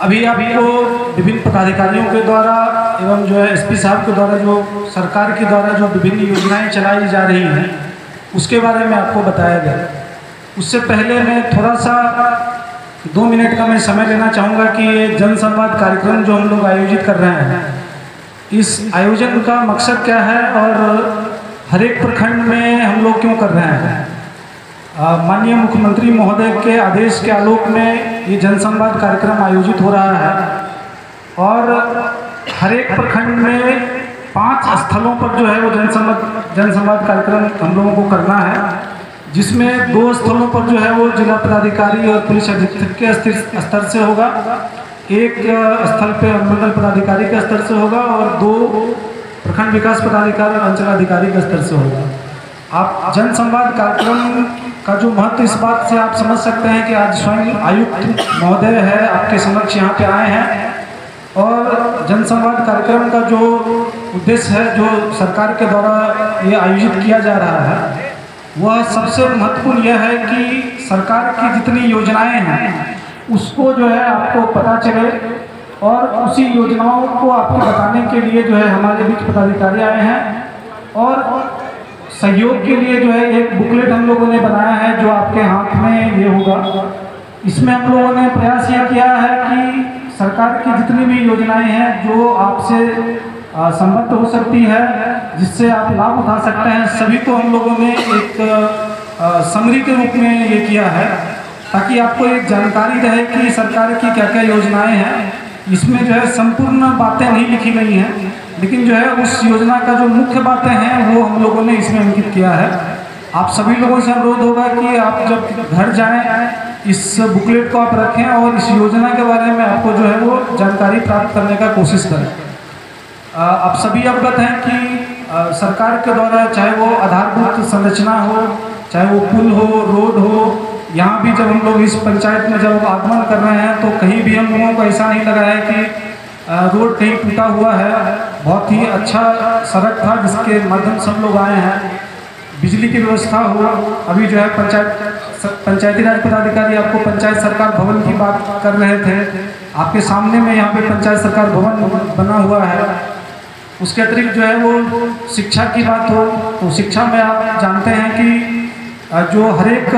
अभी आपको विभिन्न पदाधिकारियों के द्वारा एवं जो है एसपी साहब के द्वारा जो सरकार के द्वारा जो विभिन्न योजनाएं चलाई जा रही हैं उसके बारे में आपको बताया गया। उससे पहले मैं थोड़ा सा 2 मिनट का मैं समय लेना चाहूँगा कि ये जन संवाद कार्यक्रम जो हम लोग आयोजित कर रहे हैं, इस आयोजन का मकसद क्या है और हर एक प्रखंड में हम लोग क्यों कर रहे हैं। माननीय मुख्यमंत्री महोदय के आदेश के आलोक में ये जन संवाद कार्यक्रम आयोजित हो रहा है और हर एक प्रखंड में 5 स्थलों पर जो है वो जन संवाद कार्यक्रम हम लोगों को करना है, जिसमें 2 स्थलों पर जो है वो जिला पदाधिकारी और पुलिस अधीक्षक के स्तर से होगा, एक स्थल पे मंडल पदाधिकारी के स्तर से होगा और 2 प्रखंड विकास पदाधिकारी और अंचलाधिकारी के स्तर से होगा। आप जन संवाद कार्यक्रम का जो महत्व इस बात से आप समझ सकते हैं कि आज स्वयं आयुक्त महोदय है आपके समक्ष यहाँ पे आए हैं और जन संवाद कार्यक्रम का जो उद्देश्य है जो सरकार के द्वारा ये आयोजित किया जा रहा है वह सबसे महत्वपूर्ण यह है कि सरकार की जितनी योजनाएं हैं उसको जो है आपको पता चले और उसी योजनाओं को आपको बताने के लिए जो है हमारे बीच पदाधिकारी आए हैं और सहयोग के लिए जो है एक बुकलेट हम लोगों ने बनाया है जो आपके हाथ में ये होगा। इसमें हम लोगों ने प्रयास ये किया है कि सरकार की जितनी भी योजनाएं हैं जो आपसे संबद्ध हो सकती है, जिससे आप लाभ उठा सकते हैं, सभी को हम लोगों ने एक समरी के रूप में ये किया है ताकि आपको एक जानकारी रहे कि सरकार की क्या क्या योजनाएं हैं। इसमें जो है संपूर्ण बातें नहीं लिखी गई हैं, लेकिन जो है उस योजना का जो मुख्य बातें हैं वो हम लोगों ने इसमें अंकित किया है। आप सभी लोगों से अनुरोध होगा कि आप जब घर जाएं इस बुकलेट को आप रखें और इस योजना के बारे में आपको जो है वो जानकारी प्राप्त करने का कोशिश करें। आप सभी अवगत हैं कि सरकार के द्वारा चाहे वो आधारभूत संरचना हो, चाहे वो पुल हो, रोड हो, यहाँ भी जब हम लोग इस पंचायत में जब आगमन कर रहे हैं तो कहीं भी हम लोगों को ऐसा नहीं लगा है कि रोड कहीं टूटा हुआ है। बहुत ही अच्छा सड़क था जिसके माध्यम से हम लोग आए हैं। बिजली की व्यवस्था हो, अभी जो है पंचायती राज पदाधिकारी आपको पंचायत सरकार भवन की बात कर रहे थे, आपके सामने में यहाँ पे पंचायत सरकार भवन बना हुआ है। उसके अतिरिक्त जो है वो शिक्षा की बात हो तो शिक्षा में आप जानते हैं कि जो हर एक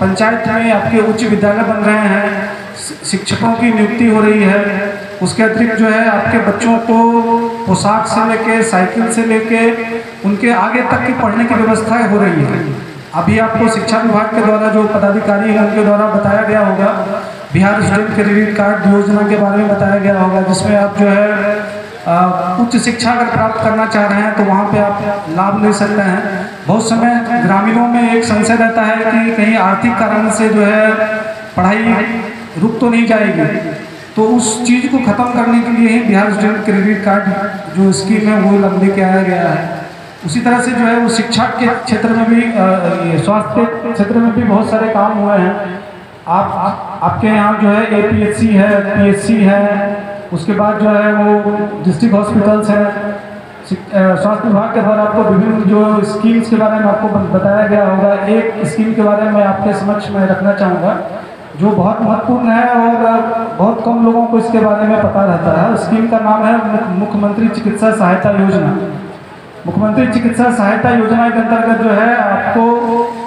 पंचायत में आपके उच्च विद्यालय बन रहे हैं, शिक्षकों की नियुक्ति हो रही है। उसके अतिरिक्त जो है आपके बच्चों को पोशाक से लेके साइकिल से लेके उनके आगे तक की पढ़ने की व्यवस्था हो रही है। अभी आपको शिक्षा विभाग के द्वारा जो पदाधिकारी हैं उनके द्वारा बताया गया होगा, बिहार स्टूडेंट क्रेडिट कार्ड योजना के बारे में बताया गया होगा, जिसमें आप जो है उच्च शिक्षा अगर प्राप्त करना चाह रहे हैं तो वहाँ पे आप लाभ ले सकते हैं। बहुत समय ग्रामीणों में एक संशय रहता है कि कहीं आर्थिक कारण से जो है पढ़ाई रुक तो नहीं जाएगी, तो उस चीज़ को ख़त्म करने के लिए ही बिहार स्टूडेंट क्रेडिट कार्ड जो स्कीम है वो लेके आया गया है। उसी तरह से जो है वो शिक्षा के क्षेत्र में भी स्वास्थ्य के क्षेत्र में भी बहुत सारे काम हुए हैं। आपके यहाँ जो है APHC है, PHC है, उसके बाद जो है वो डिस्ट्रिक्ट हॉस्पिटल्स है। स्वास्थ्य विभाग के द्वारा आपको विभिन्न जो स्कीम्स के बारे में आपको बताया गया होगा। एक स्कीम के बारे में आपके समक्ष में रखना चाहूँगा जो बहुत महत्वपूर्ण है और बहुत कम लोगों को इसके बारे में पता रहता है। स्कीम का नाम है मुख्यमंत्री चिकित्सा सहायता योजना। मुख्यमंत्री चिकित्सा सहायता योजना के अंतर्गत जो है आपको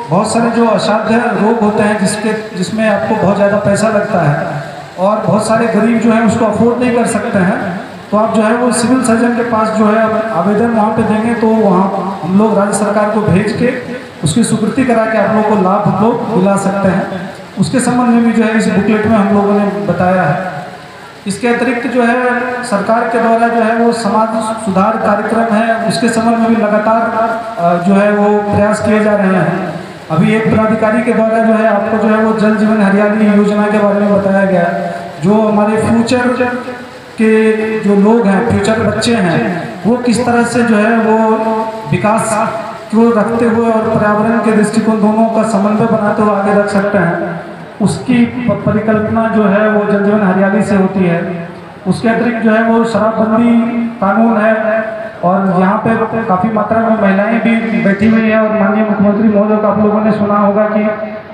बहुत सारे जो असाध्य रोग होते हैं जिसमें आपको बहुत ज़्यादा पैसा लगता है और बहुत सारे गरीब जो है उसको अफोर्ड नहीं कर सकते हैं, तो आप जो है वो सिविल सर्जन के पास जो है आवेदन वहाँ पे देंगे तो वहाँ हम लोग राज्य सरकार को भेज के उसकी स्वीकृति करा के आप लोग को लाभ हम लोग दिला सकते हैं। उसके संबंध में भी जो है इस बुकलेट में हम लोगों ने बताया है। इसके अतिरिक्त जो है सरकार के द्वारा जो है वो समाज सुधार कार्यक्रम है, उसके संबंध में भी लगातार जो है वो प्रयास किए जा रहे हैं। अभी एक पदाधिकारी के द्वारा जो है आपको जो है वो जल जीवन हरियाली योजना के बारे में बताया गया, जो हमारे फ्यूचर के जो लोग हैं, फ्यूचर बच्चे हैं, वो किस तरह से जो है वो विकास को रखते हुए और पर्यावरण के दृष्टिकोण दोनों का समन्वय बनाते हुए आगे रख सकते हैं, उसकी परिकल्पना जो है वो जल जीवन हरियाली से होती है। उसके अतिरिक्त जो है वो शराबबंदी कानून है और यहाँ पे काफ़ी मात्रा में महिलाएं भी बैठी हुई हैं। और माननीय मुख्यमंत्री महोदय का आप लोगों ने सुना होगा कि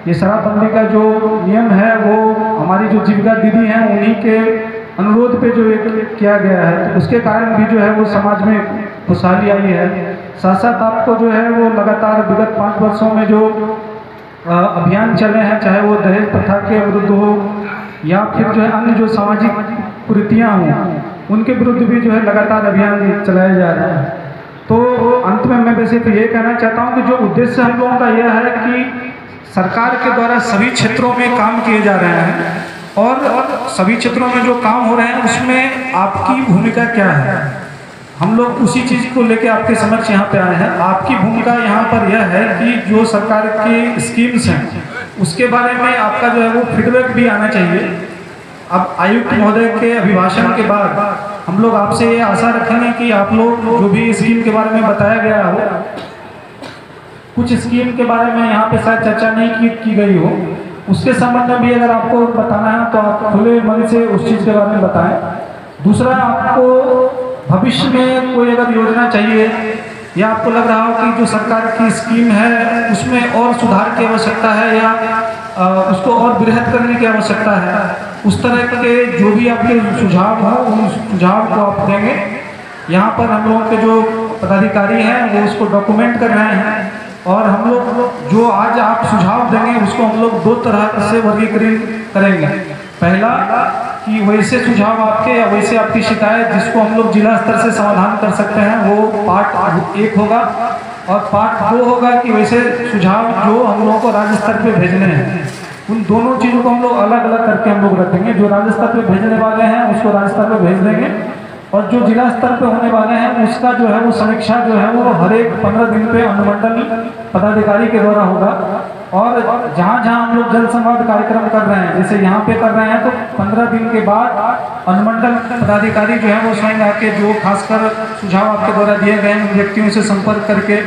ये शराबबंदी का जो नियम है वो हमारी जो जीविका दीदी हैं उन्हीं के अनुरोध पे जो एक किया गया है, तो उसके कारण भी जो है वो समाज में खुशहाली आई है। साथ साथ आपको जो है वो लगातार विगत 5 वर्षों में जो अभियान चले हैं, चाहे वो दहेज प्रथा के विरुद्ध हो या फिर जो है अन्य जो सामाजिक कुरीतियाँ हों, उनके विरुद्ध भी जो है लगातार अभियान चलाए जा रहे हैं। तो अंत में मैं वैसे तो ये कहना चाहता हूँ कि जो उद्देश्य हम लोगों का यह है कि सरकार के द्वारा सभी क्षेत्रों में काम किए जा रहे हैं और सभी क्षेत्रों में जो काम हो रहे हैं उसमें आपकी भूमिका क्या है, हम लोग उसी चीज़ को लेकर आपके समक्ष यहाँ पे आए हैं। आपकी भूमिका यहाँ पर यह है कि जो सरकार की स्कीम्स हैं उसके बारे में आपका जो है वो फीडबैक भी आना चाहिए। अब आयुक्त महोदय के अभिभाषण के बाद हम लोग आपसे ये आशा रखेंगे कि आप लोग जो भी स्कीम के बारे में बताया गया हो, कुछ स्कीम के बारे में यहाँ पे शायद चर्चा नहीं की गई हो, उसके संबंध में भी अगर आपको बताना है तो आप खुले मन से उस चीज़ के बारे में बताएं। दूसरा, आपको भविष्य में कोई अगर योजना चाहिए या आपको लग रहा हो कि जो सरकार की स्कीम है उसमें और सुधार की आवश्यकता है या उसको और बृहद करने की आवश्यकता है, उस तरह के जो भी आपके सुझाव हो उन सुझाव को आप देंगे। यहाँ पर हम लोगों के जो पदाधिकारी हैं वो उसको डॉक्यूमेंट कर रहे हैं और हम लोग जो आज आप सुझाव देंगे उसको हम लोग 2 तरह से वर्गीकृत करेंगे। पहला कि वैसे सुझाव आपके या वैसे आपकी शिकायत जिसको हम लोग जिला स्तर से समाधान कर सकते हैं वो पार्ट 1 होगा, और पार्ट 2 होगा कि वैसे सुझाव जो हम लोगों को राज्य स्तर पे भेजने हैं। उन दोनों चीज़ों को हम लोग अलग अलग करके हम लोग रखेंगे। जो राज्य स्तर पे भेजने वाले हैं उसको राज्य स्तर पे भेज देंगे और जो जिला स्तर पे होने वाले हैं उसका जो है वो समीक्षा जो है वो हर एक 15 दिन पे अनुमंडल पदाधिकारी के द्वारा होगा। और जहाँ जहाँ हम लोग जन संवाद कार्यक्रम कर रहे हैं, जैसे यहाँ पे कर रहे हैं, तो 15 दिन के बाद अनुमंडल पदाधिकारी जो है वो स्वयं आके जो खासकर सुझाव आपके द्वारा दिए गए हैं उन व्यक्तियों से संपर्क करके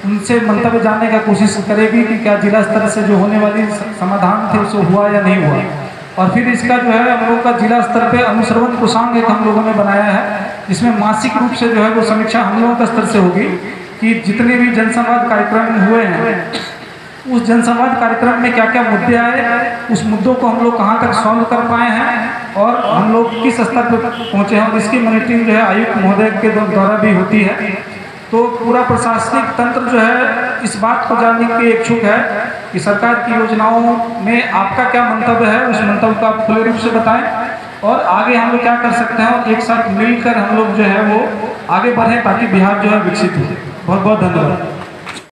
उनसे मंतव्य जानने का कोशिश करेगी कि क्या जिला स्तर से जो होने वाली समाधान थे उससे हुआ या नहीं हुआ। और फिर इसका जो है हम लोग का जिला स्तर पे अनुश्रवण कोषांग एक हम लोगों ने बनाया है, जिसमें मासिक रूप से जो है वो समीक्षा हम लोगों का स्तर से होगी कि जितने भी जनसंवाद कार्यक्रम हुए हैं उस जनसंवाद कार्यक्रम में क्या क्या मुद्दे आए, उस मुद्दों को हम लोग कहाँ तक सॉल्व कर पाए हैं और हम लोग किस स्तर पर पहुँचे हैं। और इसकी मॉनिटरिंग जो है आयुक्त महोदय के द्वारा भी होती है। तो पूरा प्रशासनिक तंत्र जो है इस बात को जानने के इच्छुक है कि सरकार की योजनाओं में आपका क्या मंतव्य है, उस मंतव्य को आप खुले रूप से बताएं और आगे हम लोग क्या कर सकते हैं और एक साथ मिलकर हम लोग जो है वो आगे बढ़ें ताकि बिहार जो है विकसित हो। बहुत बहुत धन्यवाद।